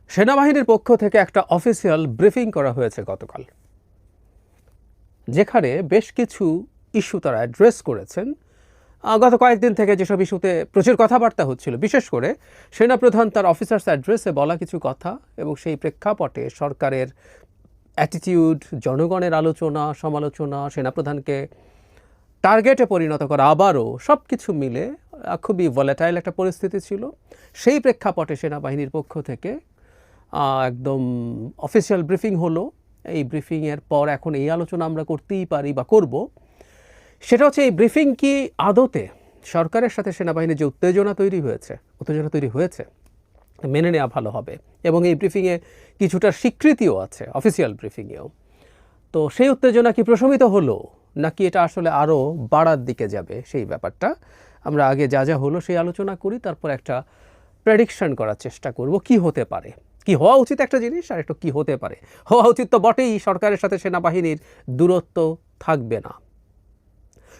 সেনাবাহিনীর পক্ষ থেকে একটা অফিসিয়াল ব্রিফিং করা হয়েছে গতকাল, যেখানে বেশ কিছু ইস্যু তারা অ্যাড্রেস করেছেন। গত কয়েকদিন থেকে যেসব ইস্যুতে প্রচুর কথাবার্তা হচ্ছিল, বিশেষ করে সেনাপ্রধান তার অফিসার্স অ্যাড্রেসে বলা কিছু কথা এবং সেই প্রেক্ষাপটে সরকারের অ্যাটিটিউড, জনগণের আলোচনা সমালোচনা, সেনাপ্রধানকে টার্গেটে পরিণত করা, আবারও সব কিছু মিলে খুবই ভলেটাইল একটা পরিস্থিতি ছিল। সেই প্রেক্ষাপটে সেনাবাহিনীর পক্ষ থেকে একদম অফিসিয়াল ব্রিফিং হলো। এই ব্রিফিংয়ের পর এখন এই আলোচনা আমরা করতেই পারি বা করব, সেটা হচ্ছে এই ব্রিফিং কি আদতে সরকারের সাথে সেনাবাহিনীর যে উত্তেজনা তৈরি হয়েছে মেনে নেওয়া ভালো হবে, এবং এই ব্রিফিংয়ে কিছুটা স্বীকৃতিও আছে অফিসিয়াল ব্রিফিংয়েও। তো সেই উত্তেজনা কি প্রশমিত হলো, নাকি এটা আসলে আরও বাড়ার দিকে যাবে, সেই ব্যাপারটা আমরা আগে যা যা হলো সেই আলোচনা করি, তারপর একটা প্রেডিকশন করার চেষ্টা করব কি হতে পারে। কি হওয়া উচিত একটা জিনিস, আর একটু কি হতে পারে। হওয়া উচিত তো বটেই, সরকারের সাথে সেনাবাহিনীর দূরত্ব থাকবে না,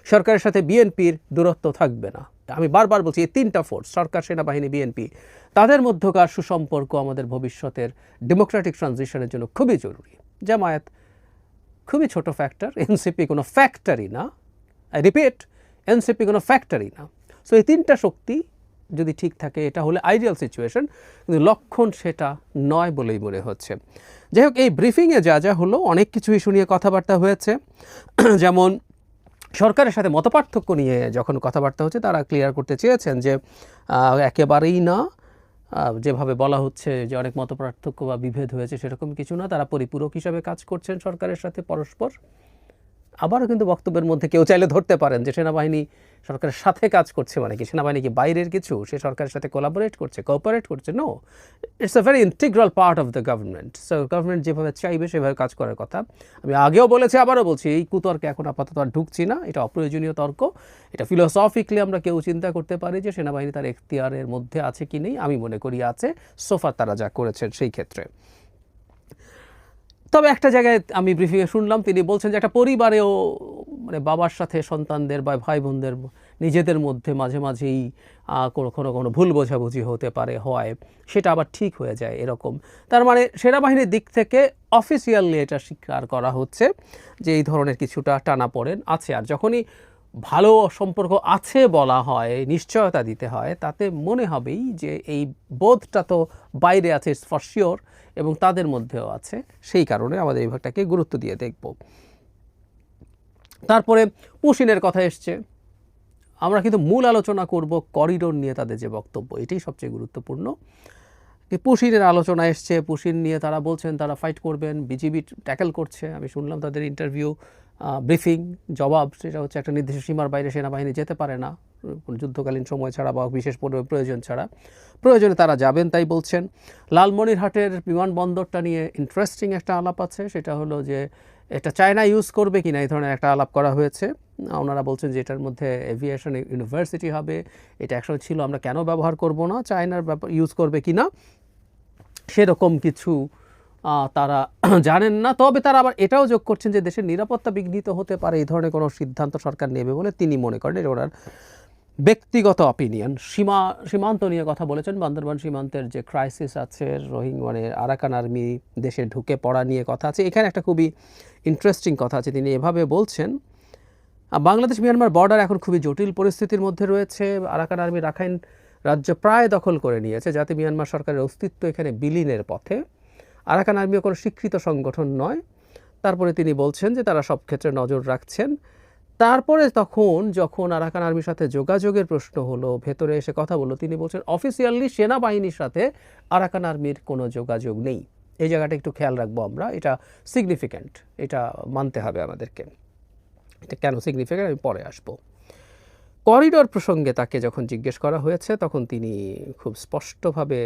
সরকারের সাথে বিএনপির দূরত্ব থাকবে না। আমি বারবার বলছি, এই তিনটা ফোর্স, সরকার, সেনাবাহিনী, বিএনপি, তাদের মধ্যকার সুসম্পর্ক আমাদের ভবিষ্যতের ডেমোক্রেটিক ট্রানজিশনের জন্য খুবই জরুরি। জামায়াত খুবই ছোট ফ্যাক্টর, এনসিপি কোনো ফ্যাক্টরি না। আই রিপিট, এনসিপি কোনো ফ্যাক্টরি না। সো এই তিনটা শক্তি যদি ঠিক থাকে, এটা হলে আইডিয়াল সিচুয়েশন, কিন্তু লক্ষণ সেটা নয় বলেই মনে হচ্ছে। যাই হোক, এই ব্রিফিংয়ে যা যা হলো, অনেক কিছু ইস্যু নিয়ে কথাবার্তা হয়েছে। যেমন সরকারের সাথে মতপার্থক্য নিয়ে যখন কথাবার্তা হচ্ছে, তারা ক্লিয়ার করতে চেয়েছেন যে একেবারেই না, যেভাবে বলা হচ্ছে যে অনেক মতপার্থক্য বা বিভেদ হয়েছে, সেরকম কিছু না। তারা পরিপূরক হিসাবে কাজ করছেন সরকারের সাথে পরস্পর। আবারও কিন্তু বক্তব্যের মধ্যে কেউ চাইলে ধরতে পারেন যে সেনাবাহিনী সরকারের সাথে কাজ করছে মানে কি, সেনাবাহিনী কি বাইরের কিছু, সে সরকারের সাথে কোলাবোরেট করছে, কোঅপারেট করছে? No, it's a very integral part of the government. So government যেভাবে চাইবে সেভাবে কাজ করার কথা। আমি আগেও বলেছি, আবারও বলছি, এই কুতর্কে এখন আপাতত আর ঢুকছি না। এটা অপ্রয়োজনীয় তর্ক। এটা ফিলোসফিক্যালি আমরা কেউ চিন্তা করতে পারি যে সেনাবাহিনী তার এখতিয়ারের মধ্যে আছে কি নেই। আমি মনে করি আছে, সোফা তারা যা করেছেন সেই ক্ষেত্রে। তবে একটা জায়গায় আমি ব্রিফিংয়ে শুনলাম, তিনি বলছেন যে একটা পরিবারেও, মানে বাবার সাথে সন্তানদের বা ভাই বোনদের নিজেদের মধ্যে মাঝে মাঝেই কোনো ভুল বোঝাবুঝি হতে পারে, হয়, সেটা আবার ঠিক হয়ে যায় এরকম। তার মানে সেনাবাহিনীর দিক থেকে অফিসিয়ালি এটা স্বীকার করা হচ্ছে যে এই ধরনের কিছুটা টানাপোড়েন আছে। আর যখনই ভালো সম্পর্ক আছে বলা হয়, নিশ্চয়তা দিতে হয়, তাতে মনে হবেই যে এই বোধটা তো বাইরে আছে, ইটস ফর শিওর, এবং তাদের মধ্যেও আছে। সেই কারণে আমাদের এই ভাগটাকে গুরুত্ব দিয়ে দেখব। তারপরে পুশিনের কথা এসছে। আমরা কিন্তু মূল আলোচনা করব করিডোর নিয়ে তাদের যে বক্তব্য, এটাই সবচেয়ে গুরুত্বপূর্ণ। পুশিনের আলোচনা এসছে, পুশিন নিয়ে তারা বলছেন তারা ফাইট করবেন, বিজিবি ট্যাকেল করছে। আমি শুনলাম তাদের ইন্টারভিউ, ব্রিফিং, জবাব, সেটা হচ্ছে একটা নির্দিষ্ট সীমার বাইরে সেনাবাহিনী যেতে পারে না যুদ্ধকালীন সময় ছাড়া বা বিশেষ প্রয়োজন ছাড়া। প্রয়োজনে তারা যাবেন তাই বলছেন। লালমনিরহাটের বিমানবন্দরটা নিয়ে ইন্টারেস্টিং একটা আলাপ আছে, সেটা হলো যে এটা চায়না ইউজ করবে কিনা, এই ধরনের একটা আলাপ করা হয়েছে। ওনারা বলছেন যে এটার মধ্যে এভিয়েশন ইউনিভার্সিটি হবে, এটা একসময় ছিল, আমরা কেন ব্যবহার করব না, চায়নার ইউজ করবে কিনা সেরকম কিছু তারা জানেন না। তবে তারা আবার এটাও যোগ করছেন যে দেশের নিরাপত্তা বিঘ্নিত হতে পারে এই ধরনের কোনো সিদ্ধান্ত সরকার নেবে বলে তিনি মনে করেন। এটা ওনার ব্যক্তিগত অপিনিয়ন। সীমান্ত নিয়ে কথা বলেছেন, বান্দরবান সীমান্তের যে ক্রাইসিস আছে, মানে আরাকান আর্মি দেশে ঢুকে পড়া নিয়ে কথা আছে। এখানে একটা খুবই ইন্টারেস্টিং কথা আছে, তিনি এভাবে বলছেন, বাংলাদেশ মিয়ানমার বর্ডার এখন খুবই জটিল পরিস্থিতির মধ্যে রয়েছে। আরাকান আর্মি রাখাইন রাজ্য প্রায় দখল করে নিয়েছে, যাতে মিয়ানমার সরকারের অস্তিত্ব এখানে বিলীনের পথে। আরাকান আর্মিও কোনো স্বীকৃত সংগঠন নয়। তারপরে তিনি বলছেন যে তারা সব ক্ষেত্রে নজর রাখছেন। তারপরে যখন আরাকান আর্মির সাথে যোগাযোগের প্রশ্ন হলো, ভেতরে এসে কথা বললো, তিনি বলছেন অফিসিয়ালি সেনাবাহিনীর সাথে আরাকান আর্মির কোনো যোগাযোগ নেই। এই জায়গাটা একটু খেয়াল রাখবো আমরা, এটা সিগনিফিক্যান্ট, এটা মানতে হবে আমাদেরকে। এটা কেন সিগনিফিক্যান্ট আমি পরে আসবো। করিডোর প্রসঙ্গে তাকে যখন জিজ্ঞেস করা হয়েছে, তখন তিনি খুব স্পষ্টভাবে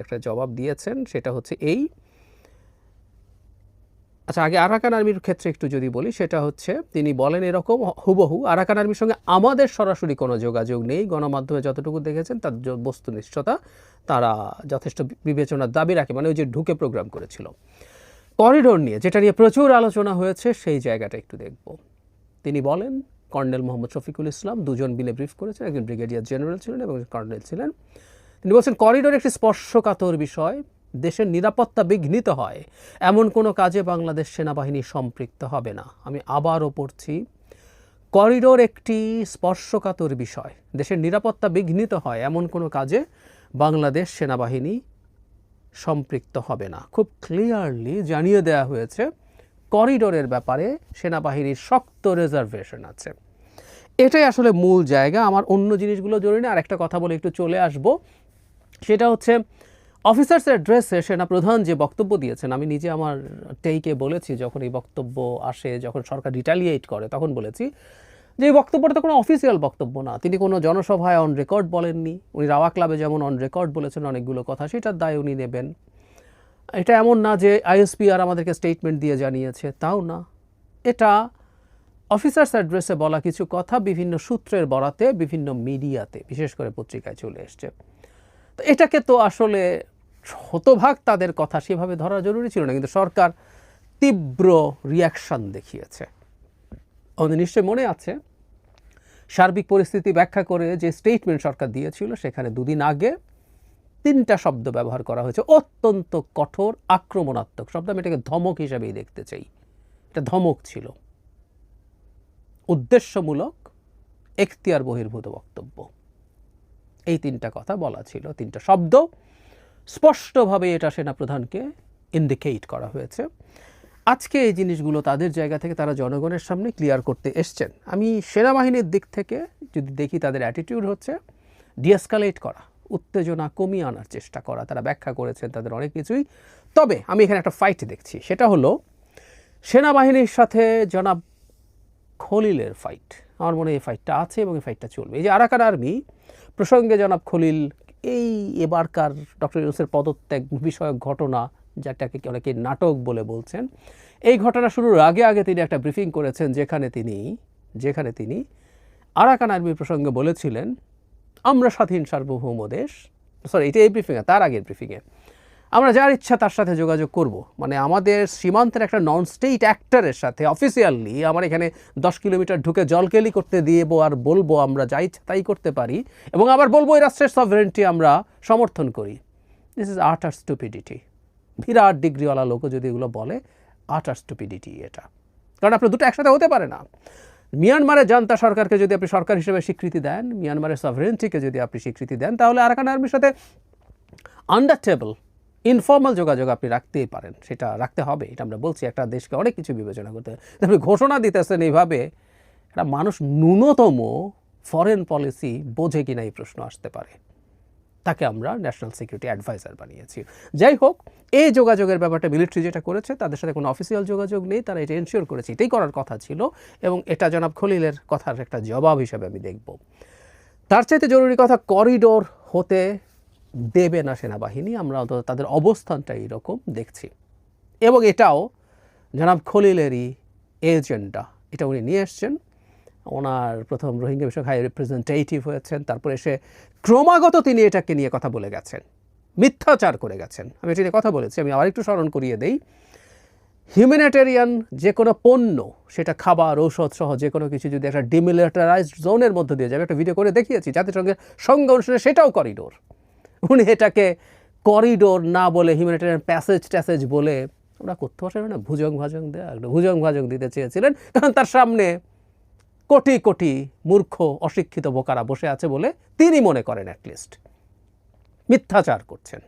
একটা জবাব দিয়েছেন, সেটা হচ্ছে এই। আচ্ছা, আগে আরাকান আর্মির ক্ষেত্রে একটু যদি বলি, সেটা হচ্ছে তিনি বলেন এরকম হুবহু, আরাকান আর্মির সঙ্গে আমাদের সরাসরি কোনো যোগাযোগ নেই। গণমাধ্যমে যতটুকু দেখেছেন তার বস্তুনিষ্ঠতা তারা যথেষ্ট বিবেচনার দাবি রাখে, মানে ওই যে ঢুকে প্রোগ্রাম করেছিল। করিডোর নিয়ে, যেটা নিয়ে প্রচুর আলোচনা হয়েছে, সেই জায়গাটা একটু দেখব। তিনি বলেন, কর্নেল মোহাম্মদ শফিকুল ইসলাম, দুজন মিলে ব্রিফ করেছেন, একজন ব্রিগেডিয়ার জেনারেল ছিলেন এবং কর্নেল ছিলেন। তিনি বলছেন করিডোর একটি স্পর্শকাতর বিষয়, দেশের নিরাপত্তা বিঘ্নিত হয় এমন কোনো কাজে বাংলাদেশ সেনাবাহিনী সম্পৃক্ত হবে না। আমি আবারও পড়ছি, করিডোর একটি স্পর্শকাতর বিষয়। দেশের নিরাপত্তা বিঘ্নিত হয় এমন কোনো কাজে বাংলাদেশ সেনাবাহিনী সম্পৃক্ত হবে না। খুব ক্লিয়ারলি জানিয়ে দেওয়া হয়েছে করিডোরের ব্যাপারে সেনাবাহিনীর শক্ত রিজার্ভেশন আছে। এটাই আসলে মূল জায়গা। আমার অন্য জিনিসগুলো জরুরি না। আরেকটা কথা বলে একটু চলে আসব, সেটা হচ্ছে অফিসার্স অ্যাড্রেসে সেনাপ্রধান যে বক্তব্য দিয়েছেন, আমি নিজে আমার টেইকে বলেছি যখন এই বক্তব্য আসে, যখন সরকার রিটালিয়েট করে তখন বলেছি যে এই বক্তব্যটা তো কোনো অফিসিয়াল বক্তব্য না। তিনি কোনো জনসভায় অন রেকর্ড বলেননি। উনি রাওয়া ক্লাবে যেমন অন রেকর্ড বলেছেন অনেকগুলো কথা, সেটার দায় উনি নেবেন। এটা এমন না যে আইএসপিআর আমাদেরকে স্টেটমেন্ট দিয়ে জানিয়েছে, তাও না। এটা অফিসার্স অ্যাড্রেসে বলা কিছু কথা বিভিন্ন সূত্রের বরাতে বিভিন্ন মিডিয়াতে, বিশেষ করে পত্রিকায় চলে এসছে। তো এটাকে তো আসলে শতভাগ তাদের কথা সেভাবে ধরা জরুরি ছিল না, কিন্তু সরকার তীব্র রিয়াকশান দেখিয়েছে। আমাদের নিশ্চয় মনে আছে সার্বিক পরিস্থিতি ব্যাখ্যা করে যে স্টেটমেন্ট সরকার দিয়েছিল, সেখানে দুদিন আগে 3টা শব্দ ব্যবহার করা হয়েছে, অত্যন্ত কঠোর আক্রমণাত্মক শব্দ। আমি এটাকে ধমক হিসেবেই দেখতে চাই। এটা ধমক ছিল, উদ্দেশ্যমূলক, এখতিয়ার বহির্ভূত বক্তব্য। এই 3টা কথা বলা ছিল, 3টা শব্দ স্পষ্টভাবে এটা সেনাপ্রধানকে ইন্ডিকেট করা হয়েছে। আজকে এই জিনিসগুলো তাদের জায়গা থেকে তারা জনগণের সামনে ক্লিয়ার করতে এসছেন। আমি সেনাবাহিনীর দিক থেকে যদি দেখি, তাদের অ্যাটিটিউড হচ্ছে ডিএসকালেট করা, উত্তেজনা কমিয়ে আনার চেষ্টা করা। তারা ব্যাখ্যা করেছেন তাদের অনেক কিছুই। তবে আমি এখানে একটা ফাইট দেখছি, সেটা হলো সেনাবাহিনীর সাথে জনাব খলিলের ফাইট। আমার মনে হয় এই ফাইটটা আছে এবং এই ফাইটটা চলবে। এই যে আরাকান আর্মি প্রসঙ্গে জনাব খলিল এই এবারকার ডক্টর ইউনূসের পদত্যাগ বিষয়ক ঘটনা, যেটাকে অনেকে নাটক বলে বলছেন, এই ঘটনা শুরুর আগে আগে তিনি একটা ব্রিফিং করেছেন, যেখানে তিনি আরাকান আর্মির প্রসঙ্গে বলেছিলেন আমরা স্বাধীন সার্বভৌম দেশ। এটা এই ব্রিফিংয়ে, তার আগের ব্রিফিংয়ে, আমরা যার ইচ্ছা তার সাথে যোগাযোগ করব। মানে আমাদের সীমান্তের একটা নন স্টেট অ্যাক্টরের সাথে অফিসিয়ালি আমার এখানে 10 কিলোমিটার ঢুকে জলকেলি করতে দিয়েবো আর বলবো আমরা যা ইচ্ছা তাই করতে পারি, এবং আবার বলবো এই রাষ্ট্রের সভরেন্টি আমরা সমর্থন করি। দিস ইজ আটার স্টুপিডিটি। বিরাট ডিগ্রিওয়ালা লোকও যদি এগুলো বলে, আটার স্টুপিডিটি এটা। কারণ আপনার দুটো একসাথে হতে পারে না। মিয়ানমারের জান্তা সরকারকে যদি আপনি সরকার হিসেবে স্বীকৃতি দেন, মিয়ানমারের সভরেন্টিকে যদি আপনি স্বীকৃতি দেন, তাহলে আরাকান আর্মির সাথে আন্ডার টেবল ইনফর্মাল যোগাযোগ আপনি রাখতেই পারেন, সেটা রাখতে হবে। এটা আমরা বলছি, একটা দেশকে অনেক কিছু বিবেচনা করতে হবে। আপনি ঘোষণা দিতেছেন এইভাবে, একটা মানুষ ন্যূনতম ফরেন পলিসি বোঝে কিনা এই প্রশ্ন আসতে পারে। তাকে আমরা ন্যাশনাল সিকিউরিটি অ্যাডভাইজার বানিয়েছি। যাই হোক, এই যোগাযোগের ব্যাপারটা মিলিটারি যেটা করেছে, তাদের সাথে কোনো অফিসিয়াল যোগাযোগ নেই, তারা এটা এনশিওর করেছে, এটাই করার কথা ছিল, এবং এটা জনাব খলিলের কথার একটা জবাব হিসাবে আমি দেখব। তার চাইতে জরুরি কথা, করিডোর হতে দেবে না সেনাবাহিনী। আমরা অন্তত তাদের অবস্থানটা এইরকম দেখছি, এবং এটাও জনাব খলিলেরই এজেন্ডা। এটা উনি নিয়ে এসছেন। ওনার প্রথম রোহিঙ্গা বিষয়ক হাই রিপ্রেজেন্টেটিভ হয়েছেন, তারপরে এসে ক্রমাগত তিনি এটাকে নিয়ে কথা বলে গেছেন, মিথ্যাচার করে গেছেন। আমি এটা নিয়ে কথা বলেছি, আমি আবার একটু স্মরণ করিয়ে দেই। হিউম্যানিটেরিয়ান যে কোনো পণ্য, সেটা খাবার, ঔষধ সহ যে কোনো কিছু যদি একটা ডিমিলিটারাইজড জোনের মধ্যে দিয়ে যাবে, একটা ভিডিও করে দেখিয়েছি জাতিসংঘের সঙ্গে অনুসারে, সেটাও করিডোর। উনি এটাকে করিডোর না বলে হিউম্যানিটেরিয়ান প্যাসেজ বলে ওরা করতে পারবে না, ভুজং ভাজং দিতে চেয়েছিলেন, কারণ তার সামনে কোটি কোটি মূর্খ অশিক্ষিত বোকারা বসে আছে বলে তিনি মনে করেন অ্যাটলিস্ট মিথ্যাচার করছেন।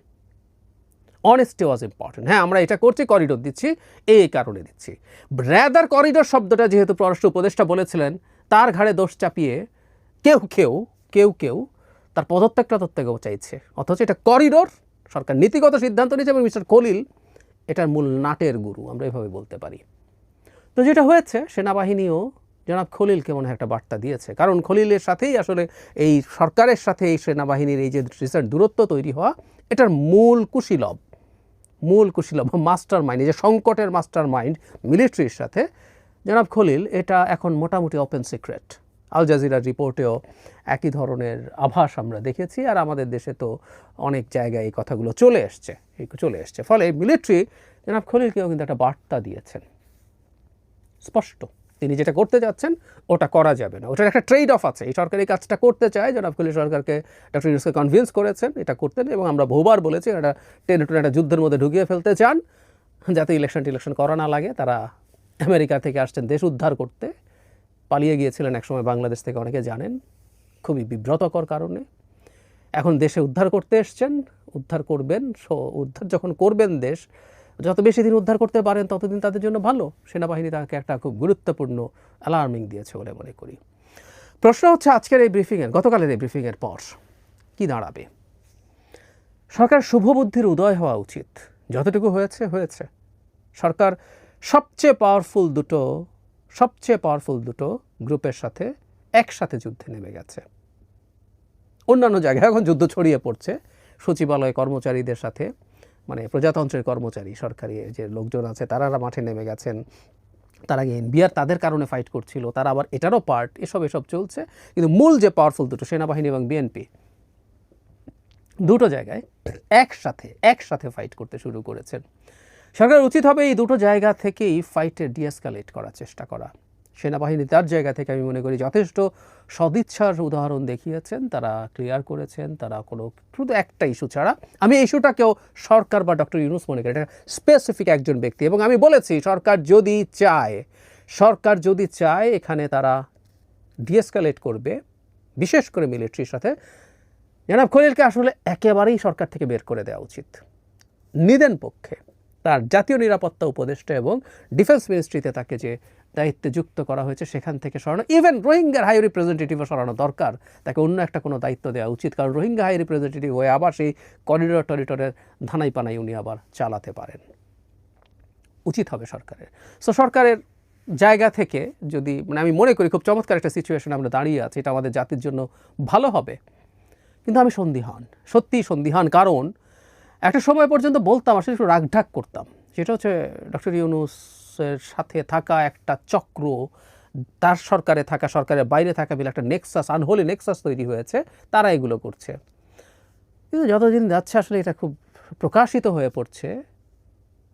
অনেস্টি ওয়াজ ইম্পর্টেন্ট। হ্যাঁ, আমরা এটা করছি, করিডোর দিচ্ছি, এই কারণে দিচ্ছি। রাদার করিডোর শব্দটা যেহেতু পররাষ্ট্র উপদেষ্টা বলেছিলেন, তার ঘাড়ে দোষ চাপিয়ে কেউ তার পদত্যাগও চাইছে, অথচ এটা করিডোর সরকার নীতিগত সিদ্ধান্ত নিয়েছে, এবং মিস্টার খলিল এটার মূল নাটের গুরু, আমরা এভাবে বলতে পারি। তো যেটা হয়েছে, সেনাবাহিনীও জনাব খলিলকে মনে হয় একটা বার্তা দিয়েছে, কারণ খলিলের সাথেই আসলে এই সরকারের সাথে এই সেনাবাহিনীর এই যে রিসেন্ট দূরত্ব তৈরি হওয়া, এটার মূল কুশীলব মাস্টার মাইন্ড, এই যে সংকটের মাস্টার মাইন্ড মিলিটারির সাথে জনাব খলিল, এটা এখন মোটামুটি ওপেন সিক্রেট। আল জাজিরার রিপোর্টেও একই ধরনের আভাস আমরা দেখেছি, আর আমাদের দেশে তো অনেক জায়গায় এই কথাগুলো চলে এসছে। ফলে মিলিটারি জনাব খলিলকেও কিন্তু একটা বার্তা দিয়েছেন স্পষ্ট, তিনি যেটা করতে যাচ্ছেন ওটা করা যাবে না, ওটার একটা ট্রেড অফ আছে। এই সরকার এই কাজটা করতে চায়, জনাব খলিল সরকারকে ডক্টর ইউনূসকে কনভিন্স করেছেন এটা করতেন, এবং আমরা বহুবার বলেছি এটা টেনে টুনে একটা যুদ্ধের মধ্যে ঢুকিয়ে ফেলতে চান যাতে ইলেকশন করা না লাগে। তারা আমেরিকা থেকে আসছেন দেশ উদ্ধার করতে, পালিয়ে গিয়েছিলেন একসময় বাংলাদেশ থেকে, অনেকে জানেন, খুবই বিব্রতকর কারণে। এখন দেশে উদ্ধার করতে এসছেন, উদ্ধার করবেন। উদ্ধার যখন করবেন দেশ, যত বেশি দিন উদ্ধার করতে পারেন ততদিন তাদের জন্য ভালো। সেনাবাহিনী তাকে একটা খুব গুরুত্বপূর্ণ অ্যালার্মিং দিয়েছে বলে মনে করি। প্রশ্ন হচ্ছে আজকের এই ব্রিফিংয়ের, গতকালের এই ব্রিফিংয়ের পর কি দাঁড়াবে? সরকার শুভবুদ্ধির উদয় হওয়া উচিত, যতটুকু হয়েছে হয়েছে। সরকার সবচেয়ে পাওয়ারফুল দুটো গ্রুপের সাথে একসাথে যুদ্ধে নেমে গেছে। অন্যান্য জায়গায় এখন যুদ্ধ ছড়িয়ে পড়ছে, সচিবালয় কর্মচারীদের সাথে, মানে প্রজাতন্ত্রের কর্মচারী সরকারি যে লোকজন আছে তারা মাঠে নেমে গেছেন। তার আগে এনবিআর তাদের কারণে ফাইট করছিল, তারা আবার এটারও পার্ট, এসব চলছে। কিন্তু মূল যে পাওয়ারফুল দুটো, সেনাবাহিনী এবং বিএনপি, দুটো জায়গায় একসাথে ফাইট করতে শুরু করেছেন। সরকার উচিত হবে এই দুটো জায়গা থেকেই ফাইটের ডিএসকালেট করার চেষ্টা করা। সেনাবাহিনী তার জায়গা থেকে আমি মনে করি যথেষ্ট সদিচ্ছার উদাহরণ দেখিয়েছেন, তারা ক্লিয়ার করেছেন, তারা কোনো শুধু একটা ইস্যু ছাড়া, আমি এই ইস্যুটাকেও সরকার বা ডক্টর ইউনূস মনে করি এটা স্পেসিফিক একজন ব্যক্তি, এবং আমি বলেছি সরকার যদি চায় এখানে তারা ডিএসকালেট করবে, বিশেষ করে মিলিটারির সাথে। জনাব খলিলকে আসলে একেবারেই সরকার থেকে বের করে দেওয়া উচিত। নিদেন পক্ষে তার জাতীয় নিরাপত্তা উপদেষ্টা এবং ডিফেন্স মিনিস্ট্রিতে তাকে যে দায়িত্বে যুক্ত করা হয়েছে সেখান থেকে সরানো, ইভেন রোহিঙ্গার হাই রিপ্রেজেন্টেটিভও সরানো দরকার, তাকে অন্য একটা কোনো দায়িত্ব দেওয়া উচিত। কারণ রোহিঙ্গা হাই রিপ্রেজেন্টেটিভ হয়ে আবার সেই টরিটরের ধানাই পানাই উনি আবার চালাতে পারেন, উচিত হবে সরকারের। সো সরকারের জায়গা থেকে যদি, মানে আমি মনে করি খুব চমৎকার একটা সিচুয়েশন আমরা দাঁড়িয়ে আছি, এটা আমাদের জাতির জন্য ভালো হবে। কিন্তু আমি সত্যিই সন্দিহান, কারণ একটা সময় পর্যন্ত বলতাম, আসলে একটু রাগঢাক করতাম, সেটা হচ্ছে ডক্টর ইউনূসের সাথে থাকা একটা চক্র, তার সরকারে থাকা, সরকারের বাইরে থাকা মিলে একটা আনহোলি নেক্সাস তৈরি হয়েছে, তারা এগুলো করছে। কিন্তু যতদিন যাচ্ছে আসলে এটা খুব প্রকাশিত হয়ে পড়ছে,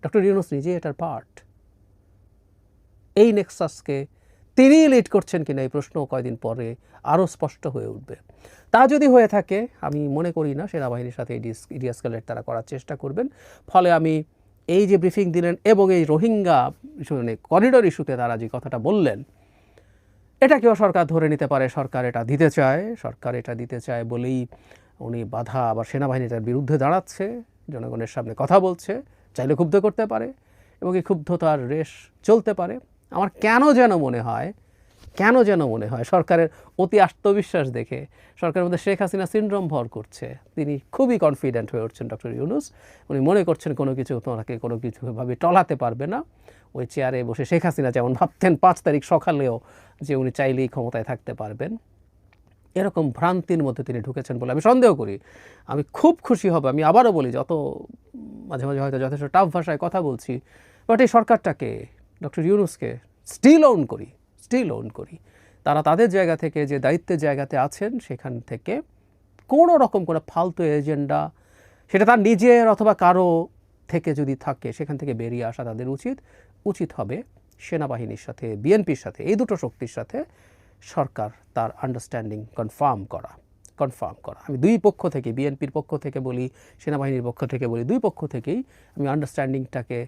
ডক্টর ইউনূস নিজে এটার পার্ট। এই নেক্সাসকে তিনি লিড করছেন কিনা এই প্রশ্ন কয়দিন পরে আরও স্পষ্ট হয়ে উঠবে। তা যদি হয়ে থাকে, আমি মনে করি না সেনাবাহিনীর সাথে ডিএসকালেট তারা করার চেষ্টা করবেন। ফলে আমি এই যে ব্রিফিং দিলেন এবং এই রোহিঙ্গা মানে করিডোর ইস্যুতে তারা যে কথাটা বললেন, এটাকেও সরকার ধরে নিতে পারে সরকার এটা দিতে চায় বলেই উনি বাধা, আবার সেনাবাহিনীটার বিরুদ্ধে দাঁড়াচ্ছে, জনগণের সামনে কথা বলছে, চাইলে ক্ষুব্ধ করতে পারে এবং এই ক্ষুব্ধতার রেশ চলতে পারে। আমার কেন যেন মনে হয় সরকারের অতি আত্মবিশ্বাস দেখে সরকারের মধ্যে শেখ হাসিনা সিনড্রোম ভর করছে। তিনি খুবই কনফিডেন্ট হয়ে উঠছেন ডক্টর ইউনূস, উনি মনে করছেন কোনো কিছুভাবে টলাতে পারবে না। ওই চেয়ারে বসে শেখ হাসিনা যেমন ভাবতেন 5 তারিখ সকালেও যে উনি চাইলেই ক্ষমতায় থাকতে পারবেন, এরকম ভ্রান্তির মধ্যে তিনি ঢুকেছেন বলে আমি সন্দেহ করি। আমি খুব খুশি হব, আমি আবারও বলি, মাঝে মাঝে হয়তো যথেষ্ট টাফ ভাষায় কথা বলছি, বাট এই সরকারটাকে, ডক্টর ইউনূসকে স্টিল ওন করি। তারা তাদের জায়গা থেকে যে দায়িত্বের জায়গাতে আছেন সেখান থেকে কোনো রকম কোনো ফালতু এজেন্ডা, সেটা তার নিজের অথবা কারো থেকে যদি থাকে, সেখান থেকে বেরিয়ে আসা তাদের উচিত হবে। সেনাবাহিনীর সাথে, বিএনপির সাথে, এই দুটো শক্তির সাথে সরকার তার আন্ডারস্ট্যান্ডিং কনফার্ম করা। আমি দুই পক্ষ থেকে, বিএনপির পক্ষ থেকে বলি, সেনাবাহিনীর পক্ষ থেকে বলি, দুই পক্ষ থেকেই আমি আন্ডারস্ট্যান্ডিংটাকে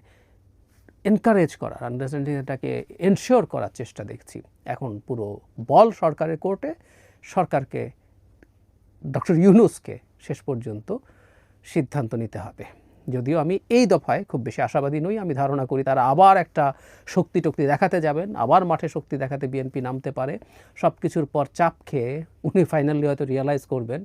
এনকারেজ করার, আন্ডারস্ট্যান্ডিংটাকে এনশিওর করার চেষ্টা দেখছি। এখন পুরো বল সরকারের কোর্টে, সরকারকে, ডক্টর ইউনূসকে শেষ পর্যন্ত সিদ্ধান্ত নিতে হবে। যদিও আমি এই দফায় খুব বেশি আশাবাদী নই, আমি ধারণা করি তারা আবার একটা শক্তি দেখাতে যাবেন, আবার মাঠে শক্তি দেখাতে বিএনপি নামতে পারে। সব কিছুর পর চাপ খেয়ে উনি ফাইনালি হয়তো রিয়েলাইজ করবেন